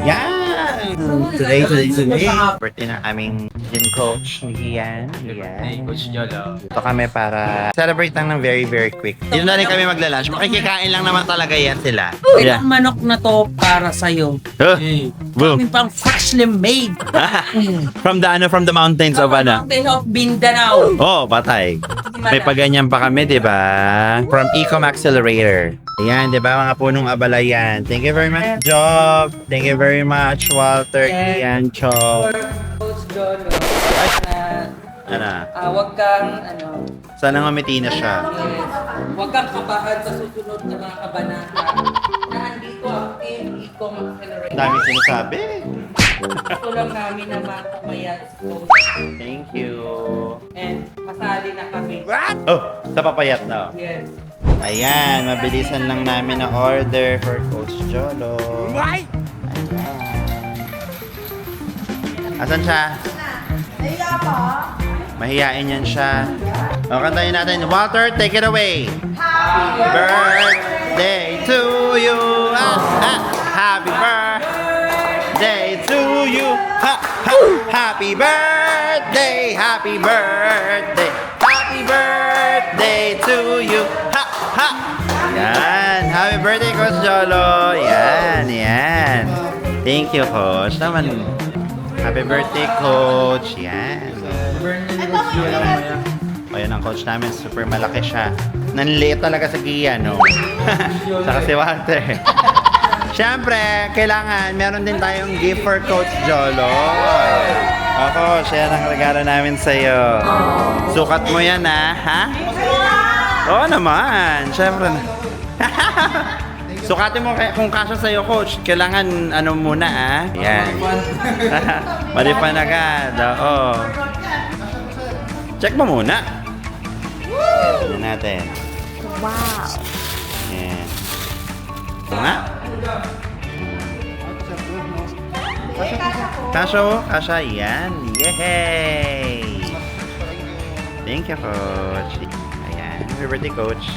Yan! Today. Birthday ng aming gym coach. Yan. Hey, Coach Jolo. Ito kami para celebrate lang ng very, very quick. Dito na rin kami magla-lunch. Makikikain lang naman talaga yan sila. Itong manok na to para sa'yo. Hey. Boom. Kami pang freshly made. From the mountains of Mountain of Mindanao. Oh, patay. May paganyan pa kami, di ba? From Ecom Accelerator. Ayan, di ba? Mga punong abala yan. Thank you very much, Job. Thank you very much, Walter, Ian, Chong. Coach Jolo. Ano? Huwag kang, Sana ngumiti na siya. huwag kang kabahan sa susunod na mga kabanata. Na andito ang Team Ecom Accelerator. Ang dami sinasabi. Gusto lang namin na makamayat si Coach. Thank you. And masali na kami. Oh, sa papayat na. Yes. Ayan, mabilisan lang namin na order for Coach Jolo. Ayan. Asan siya? Mahiyain yan siya. O, kantayin natin. Walter, take it away. Happy birthday to you. Happy birthday to you. Happy birthday. Happy birthday. Happy birthday to you. Yan. Happy birthday, Coach Jolo. Yan. Thank you, Coach. Naman. Happy birthday, Coach. Yan. O, yan ang coach namin. Super malaki siya. Nanliit talaga sa giya, no? Saka si Walter. Siyempre, kailangan meron din tayong gift for Coach Jolo. Ako, siya ang regalo namin sa'yo. Sukat mo yan, ha? Oo naman. Siyempre. Sukatin mo kung kasya sa'yo, Coach. Kailangan, muna, ha? Yan. Malipan agad. Oo. Check mo muna. Tignan natin. Wow. Yan. Ito nga. Kasya. Yan. Yay! Thank you, Coach. Ayan. Happy birthday, Coach.